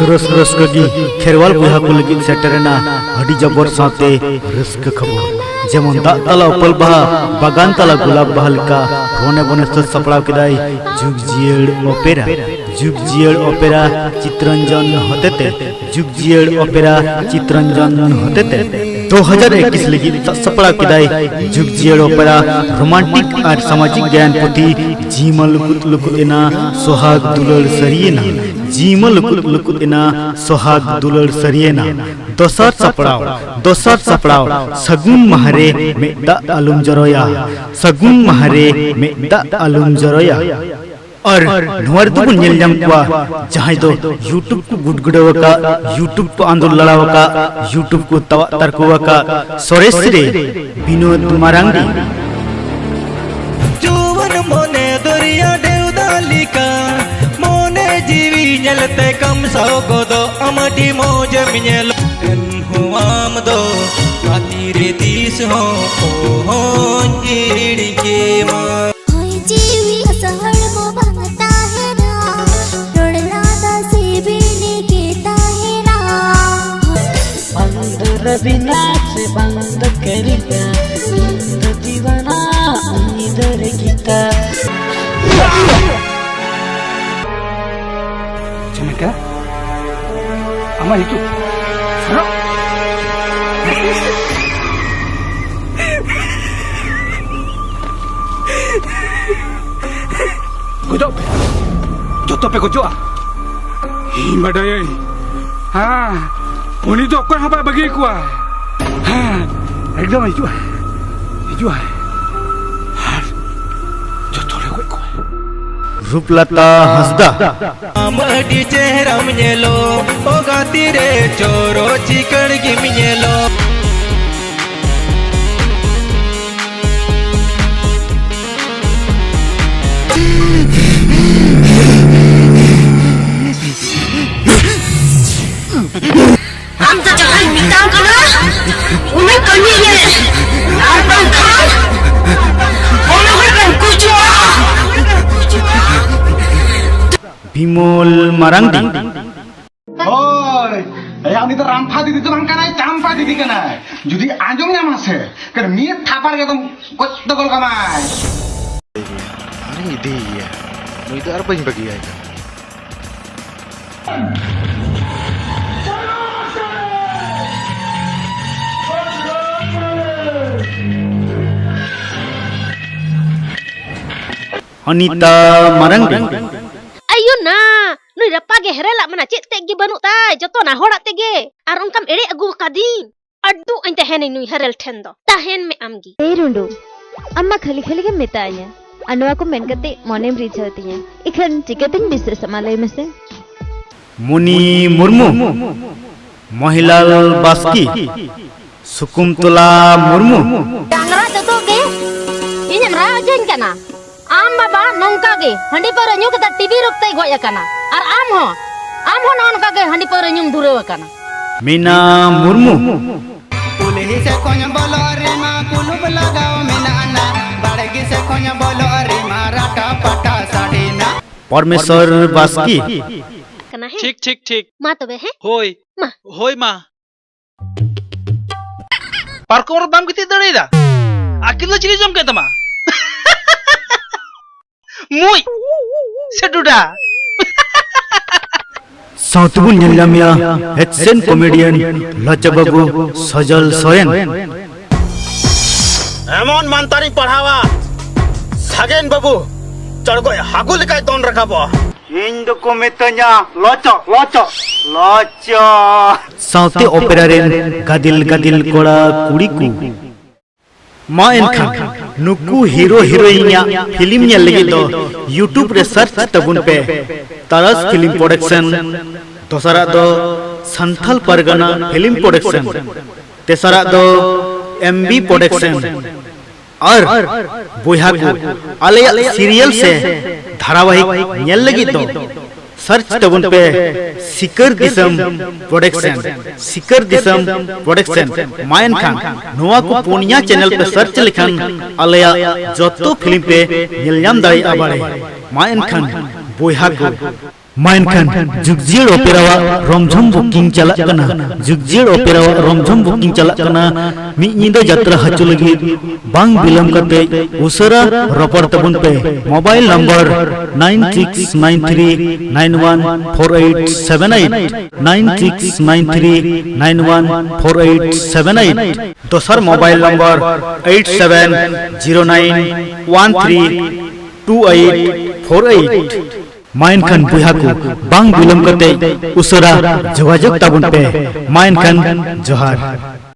रस रस कगी खेरवाल बुहा को लगी सेटरना हडी जबर साथे रस्क खबर जेमन दा तला उपल बहा बागान तला गुलाब बहलका रोने बने सपड़ाव किदाई जुग जियड़ ओपेरा चित्रंजन होतेते जुग जियड़ ओपेरा चित्रंजन होतेते 2021 लगी सपड़ा किदाई जुग जियड़ ओपेरा रोमांटिक और सामाजिक ज्ञान पोथी जीमा लुकुत एना सोहाग दुलड़ सरियेना जीमा लुकुत एना सोहाग दुलड़ सरियेना दोसर सपड़ाव सगुन महरे में दा आलुम जरोया सगुन महरे में दा आलुम जरोया और नोर तो नेल जाम कुआ जहां दो YouTube को गुडगुडवका YouTube को आंदोलन लड़ावका YouTube को तवा तरकुवका सोरेश रे विनोद मारांगी जुवन मोने दरिया देवदालिका मोने जीवी जलते कम सौ को दो अमटी मोज मिनेल हुआम दो खातीरे तीस हो जीड़ी के मां बिना से बंद करिया दीवाना इधर Gita Cemeka ama itu sarap godok joto pe gojoa himadai ha Uni tu kau apa bagi aku ah? Ha, ekdom itu ah. Jodoh aku. Rooplata Hansda अमडी चेहरा मिनेलो ओ गाती रे चोरो चिकड़ की मिनेलो हम तो jangan minta kena umi kami ye abang kan orang orang kucu Bimol मारांगी Oi, yang ini rampa di itu mangkana, campa di kana. Jadi anjungnya masih, kan miet thapar gitu, kau dokol kamai. Ini dia, itu apa yang bagi aja? Anita मारांगी Ayo na, nui rapa ge herela mana cek tegi banu tai, joto na horat tege, ar onkam ere agu kadin. Adu ante hene nui herel tendo, tahen me amgi. Rundu, amma khali khali ke metanya. Anwa ko men kate monem richati hai. Ikhan chikatin bisre samalai में से. मुनि Murmu, Mahilal Baski, सुकुमतला Murmu. Jangra joto ge, ini raja kana. Am baba nongka ge handi pare nyu kata TV roktai goya kana ar am ho nongka ge handi pare nyum dhurewa kana Meena Murmu police से कोन बोलो रे मा कुलुब लगाओ मिनाना बड़गी से कोन बोलो रे मा राटा पटा साडीना परमेश्वर बास्की kana he ठीक ma tobe he होय मा पार्कोर बाम किती दळीदा आकिल चिली जम के तमा मुई सेडुडा साउथबुन नेलामिया एक्शन कॉमेडियन लचबाबू सजल सोरेन एमन मानतारी पढ़ावा सागेन बाबू चढ़गो हागु लेकाय दोन रखाबो इन दो को मेतन्या लोचो साउथे ओपेरा रेन गादिल कोड़ा कुड़ी को मा एनखान नुकु हीरो हीरोइनिया फिल्म ने लगे तो YouTube रे सर्च तबुन पे तरस फिल्म प्रोडक्शन दोसरा दो संथाल परगना फिल्म प्रोडक्शन तेसरा दो MB प्रोडक्शन और बुहा को आले सीरियल से धारावाहिक ने लगे तो सर्च तबुन पे सिकर दिसम प्रोडक्शन मायन खान नोआ को पुनिया चैनल पे सर्च लिखन आलेया जोतो फिल्म पे निलयाम दाई आबारे मायन खान बुहा को माइनखान जुगजियर ओपेरा रमझम बुकिंग चला कना जुगजियर ओपेरा रमझम बुकिंग चला कना मिनिदा यात्रा हचु लगी बांग बिलम कते उसरा रपड़ तबुन पे मोबाइल नंबर 9693914878 9693914878 दोसर मोबाइल नंबर 8709132848 माइनखान बुहा को बांग बिलम कते उसरा जोगाजोग ताबुन पे माइनखान जोहार।